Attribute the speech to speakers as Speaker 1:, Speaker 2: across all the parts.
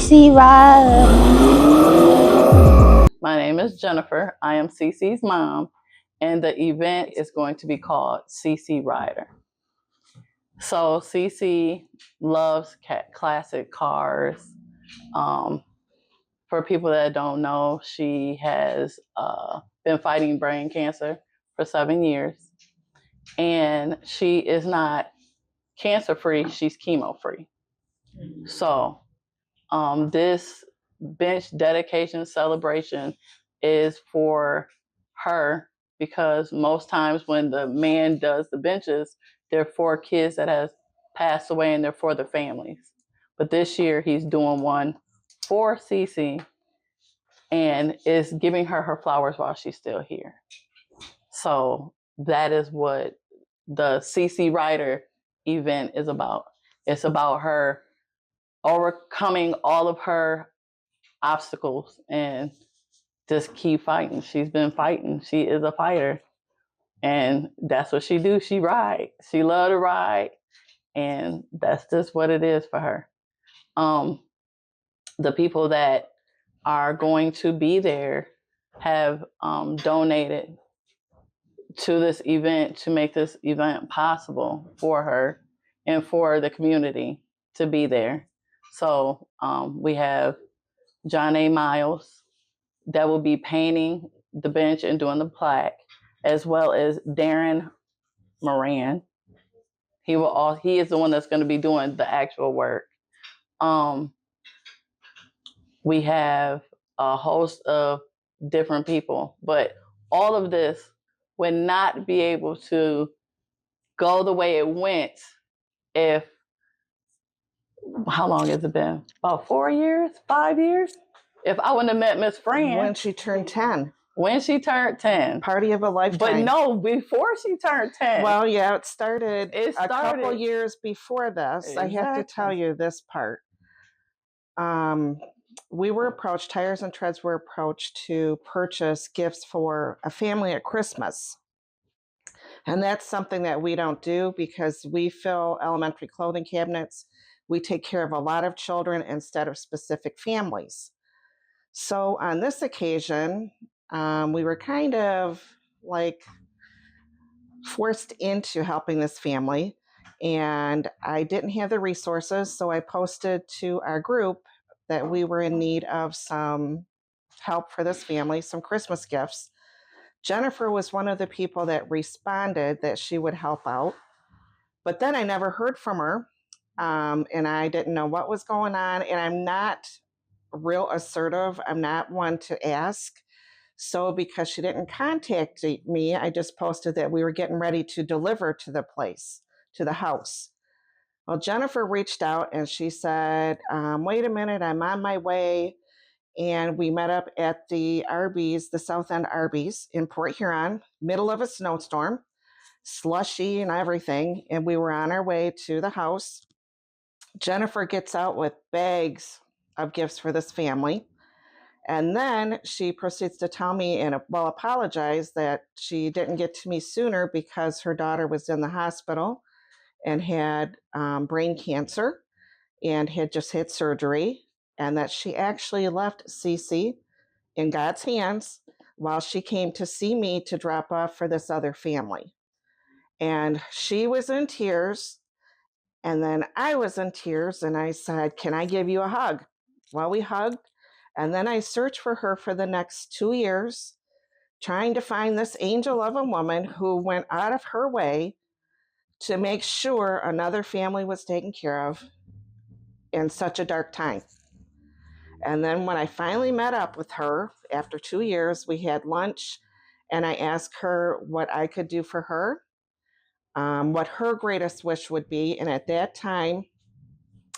Speaker 1: CC Rider.
Speaker 2: My name is Jennifer. I am CC's mom, and the event is going to be called CC Rider. So CC loves classic cars. For people that don't know, she has been fighting brain cancer for 7 years, and she is not cancer-free, she's chemo-free. So this bench dedication celebration is for her, because most times when the man does the benches, they're for kids that has passed away and they're for the families. But this year he's doing one for Cece and is giving her flowers while she's still here. So that is what the CC Rider event is about. It's about her overcoming all of her obstacles and just keep fighting. She's been fighting. She is a fighter. And that's what she do. She ride. She love to ride. And that's just what it is for her. The people that are going to be there have donated to this event to make this event possible for her and for the community to be there. So we have John A. Miles that will be painting the bench and doing the plaque, as well as Darren Moran. He is the one that's going to be doing the actual work. We have a host of different people, but all of this would not be able to go the way it went if, how long has it been? About 4 years, 5 years? If I wouldn't have met Miss Fran.
Speaker 3: When she turned 10.
Speaker 2: When she turned 10.
Speaker 3: Party of a lifetime.
Speaker 2: But no, before she turned 10.
Speaker 3: Well, yeah, it started a couple years before this.
Speaker 2: Exactly.
Speaker 3: I have to tell you this part. We were approached, Tires and Treads were approached to purchase gifts for a family at Christmas. And that's something that we don't do because we fill elementary clothing cabinets. We take care of a lot of children instead of specific families. So on this occasion, we were kind of like forced into helping this family, and I didn't have the resources, so I posted to our group that we were in need of some help for this family, some Christmas gifts. Jennifer was one of the people that responded that she would help out, but then I never heard from her, and I didn't know what was going on, and I'm not real assertive. I'm not one to ask. So because she didn't contact me, I just posted that we were getting ready to deliver to the place, to the house. Well, Jennifer reached out and she said, wait a minute, I'm on my way. And we met up at the Arby's, the South End Arby's in Port Huron, middle of a snowstorm, slushy and everything. And we were on our way to the house. Jennifer gets out with bags of gifts for this family. And then she proceeds to tell me and apologize that she didn't get to me sooner because her daughter was in the hospital and had brain cancer and had just had surgery, and that she actually left Cece in God's hands while she came to see me to drop off for this other family. And she was in tears, and then I was in tears, and I said, can I give you a hug? Well, we hugged. And then I searched for her for the next 2 years, trying to find this angel of a woman who went out of her way to make sure another family was taken care of in such a dark time. And then when I finally met up with her after 2 years, we had lunch, and I asked her what I could do for her, what her greatest wish would be. And at that time,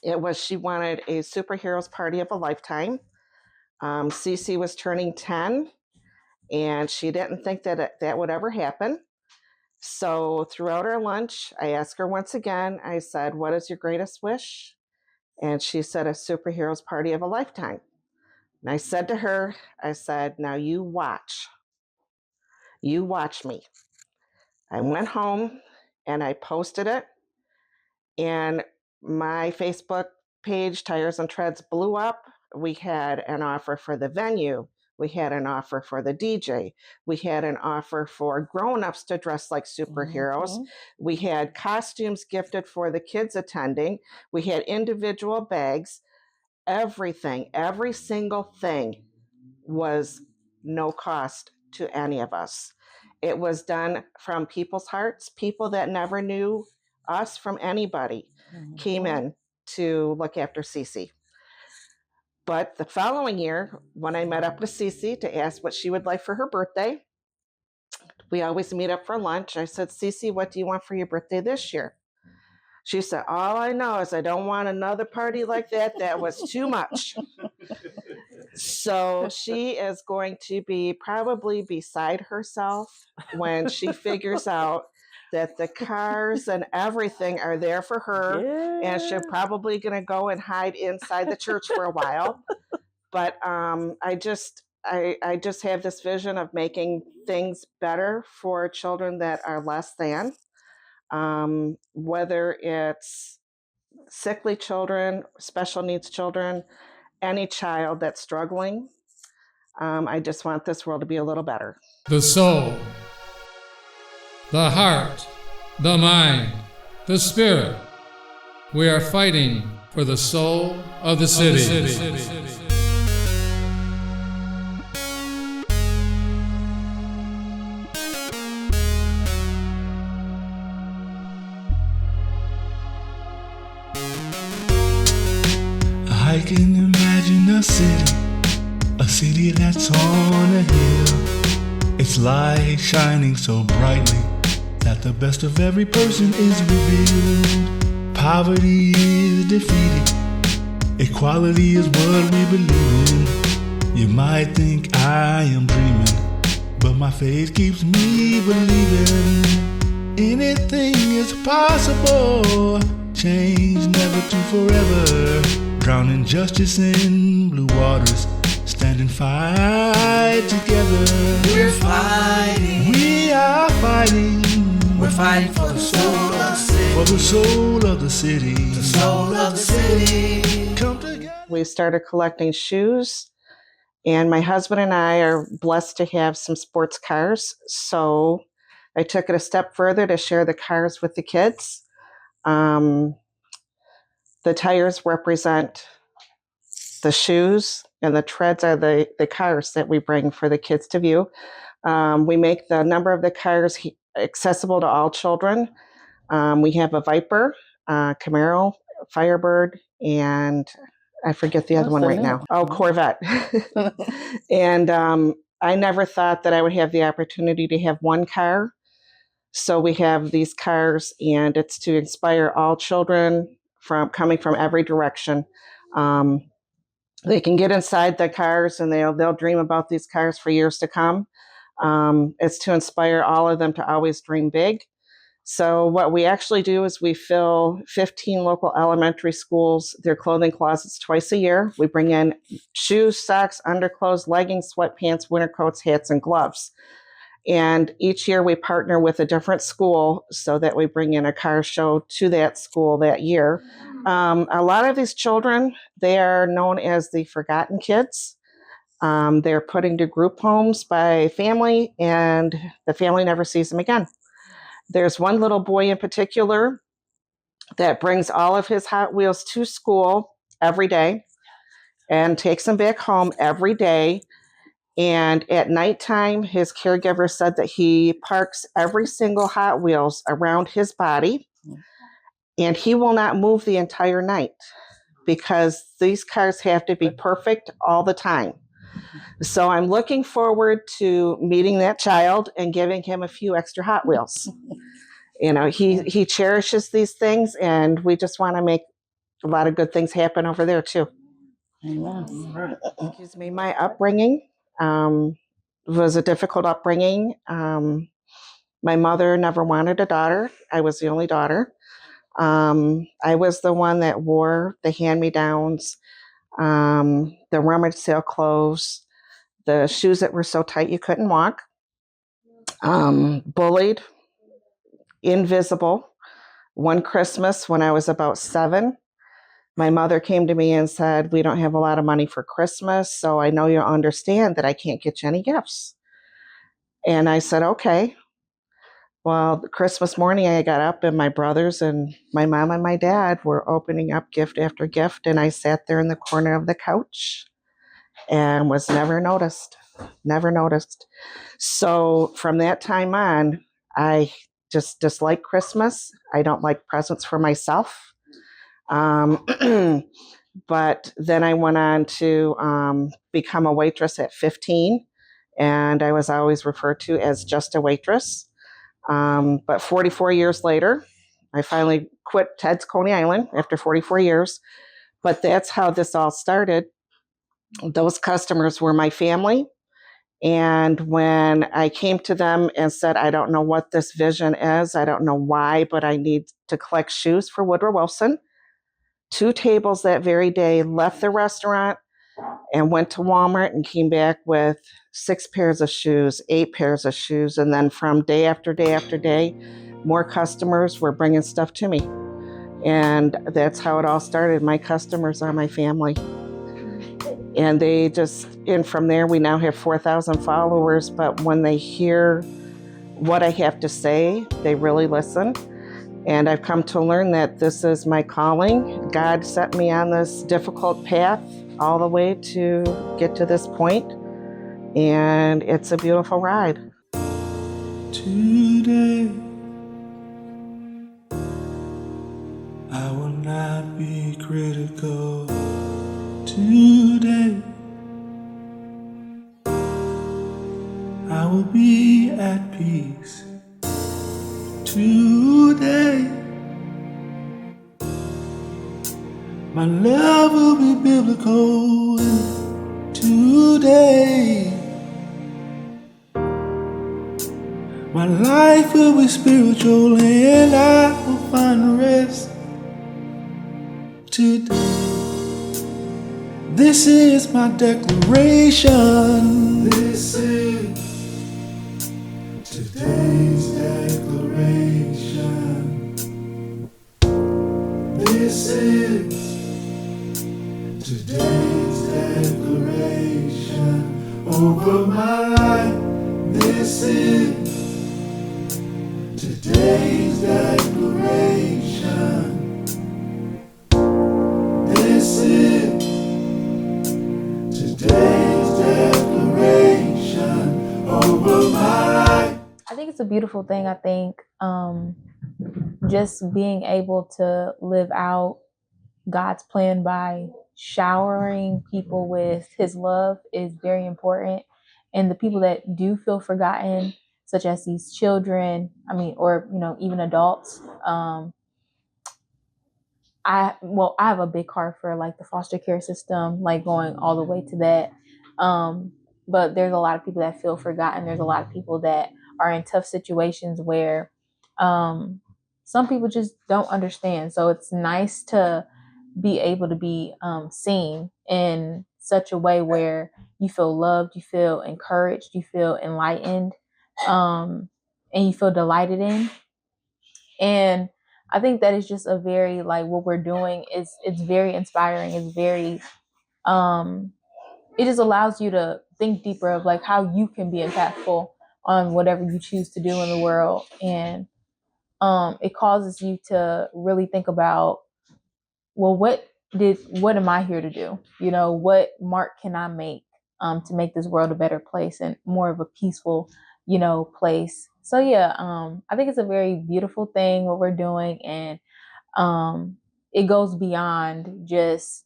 Speaker 3: it was she wanted a superheroes party of a lifetime. Cece was turning 10, and she didn't think that that would ever happen. So throughout our lunch, I asked her once again, I said, what is your greatest wish? And she said, a superheroes party of a lifetime. And I said to her, I said, now you watch me. I went home and I posted it, and my Facebook page, Tires and Treads, blew up. We had an offer for the venue. We had an offer for the DJ. We had an offer for grown-ups to dress like superheroes.
Speaker 2: Mm-hmm.
Speaker 3: We had costumes gifted for the kids attending. We had individual bags. Everything, every single thing was no cost to any of us. It was done from people's hearts. People that never knew us from anybody came in to look after CC. But the following year, when I met up with CC to ask what she would like for her birthday, we always meet up for lunch. I said, CC, what do you want for your birthday this year? She said, all I know is I don't want another party like that. That was too much. So she is going to be probably beside herself when she figures out that the cars and everything are there for her.
Speaker 2: Yeah.
Speaker 3: And she's probably going to go and hide inside the church for a while. But I just have this vision of making things better for children that are less than, whether it's sickly children, special needs children, any child that's struggling. I just want this world to be a little better.
Speaker 1: The soul, the heart, the mind, the spirit. We are fighting for the soul of the city.
Speaker 4: I can imagine a city that's on a hill. Its light shining so brightly that the best of every person is revealed. Poverty is defeated, equality is what we believe in. You might think I am dreaming, but my faith keeps me believing. Anything is possible, change never to forever. Drowning justice in blue waters, standing fight together.
Speaker 5: We're fighting.
Speaker 4: We are fighting.
Speaker 5: We're fighting for the soul of the city.
Speaker 4: For the soul of the city.
Speaker 5: The soul of the city.
Speaker 4: Come together.
Speaker 3: We started collecting shoes, and my husband and I are blessed to have some sports cars. So I took it a step further to share the cars with the kids. The tires represent the shoes, and the treads are the cars that we bring for the kids to view. We make the number of the cars accessible to all children. We have a Viper, Camaro, Firebird, and I forget the other one right now. Oh, Corvette. And I never thought that I would have the opportunity to have one car. So we have these cars, and it's to inspire all children coming from every direction. They can get inside the cars, and they'll dream about these cars for years to come. It's to inspire all of them to always dream big. So what we actually do is we fill 15 local elementary schools, their clothing closets twice a year. We bring in shoes, socks, underclothes, leggings, sweatpants, winter coats, hats, and gloves. And each year we partner with a different school so that we bring in a car show to that school that year. A lot of these children, they are known as the forgotten kids. They're put into group homes by family, and the family never sees them again. There's one little boy in particular that brings all of his Hot Wheels to school every day and takes them back home every day. And at nighttime, his caregiver said that he parks every single Hot Wheels around his body, and he will not move the entire night because these cars have to be perfect all the time. So I'm looking forward to meeting that child and giving him a few extra Hot Wheels. You know, he cherishes these things, and we just want to make a lot of good things happen over there too.
Speaker 2: Amen.
Speaker 3: Excuse me, my upbringing was a difficult upbringing. My mother never wanted a daughter. I was the only daughter. I was the one that wore the hand-me-downs, the rummage sale clothes, the shoes that were so tight you couldn't walk, bullied, invisible. One Christmas when I was about 7, My mother came to me and said, we don't have a lot of money for Christmas, so I know you'll understand that I can't get you any gifts. And I said, okay. Well, Christmas morning, I got up and my brothers and my mom and my dad were opening up gift after gift. And I sat there in the corner of the couch and was never noticed, never noticed. So from that time on, I just dislike Christmas. I don't like presents for myself. But then I went on to become a waitress at 15, and I was always referred to as just a waitress. But 44 years later, I finally quit Ted's Coney Island after 44 years. But that's how this all started. Those customers were my family. And when I came to them and said, I don't know what this vision is, I don't know why, but I need to collect shoes for Woodrow Wilson. 2 tables that very day, left the restaurant and went to Walmart and came back with 6 pairs of shoes, 8 pairs of shoes. And then from day after day after day, more customers were bringing stuff to me. And that's how it all started. My customers are my family. And and from there, we now have 4,000 followers. But when they hear what I have to say, they really listen. And I've come to learn that this is my calling. God set me on this difficult path all the way to get to this point. And it's a beautiful ride.
Speaker 4: Today, I will not be critical. Today, I will be at peace. Today, my love will be biblical. And today, my life will be spiritual, and I will find rest. Today, this is my declaration. This is today's declaration. This is today's declaration over my life. This is today's declaration. This is today's declaration over my life.
Speaker 6: I think it's a beautiful thing. I think just being able to live out God's plan by showering people with his love is very important. And the people that do feel forgotten, such as these children, or even adults, I have a big heart for like the foster care system, like going all the way to that. But there's a lot of people that feel forgotten. There's a lot of people that are in tough situations where some people just don't understand. So it's nice to be able to be seen in such a way where you feel loved, you feel encouraged, you feel enlightened, and you feel delighted in. And I think that is just a very, like, what we're doing it's very inspiring. It's very, it just allows you to think deeper of like how you can be impactful on whatever you choose to do in the world. And it causes you to really think about, well, what am I here to do? What mark can I make to make this world a better place and more of a peaceful, place. So yeah, I think it's a very beautiful thing what we're doing, and it goes beyond just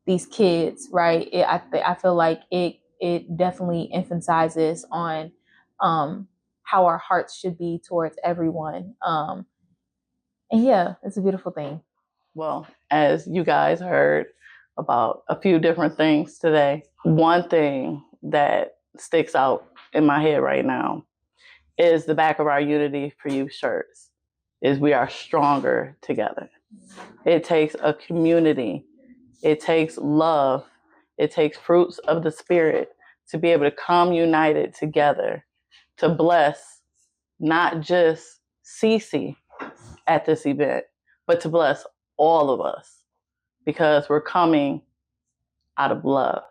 Speaker 6: these kids, right? I feel like it definitely emphasizes on how our hearts should be towards everyone. And yeah, it's a beautiful thing.
Speaker 2: Well, as you guys heard about a few different things today, one thing that sticks out in my head right now is the back of our Unity for You shirts, is we are stronger together. It takes a community. It takes love. It takes fruits of the Spirit to be able to come united together to bless not just CC at this event, but to bless all of us. because we're coming out of love.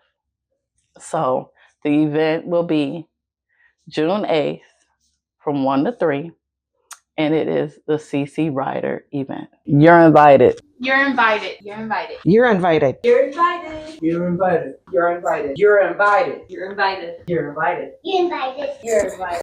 Speaker 2: So the event will be June 8th from 1 to 3, and it is the CC Rider event. You're invited.
Speaker 6: You're invited. You're invited.
Speaker 3: You're invited.
Speaker 7: You're invited.
Speaker 5: You're invited.
Speaker 7: You're invited.
Speaker 5: You're invited.
Speaker 7: You're invited.
Speaker 5: You're invited.
Speaker 7: You're invited. You're invited.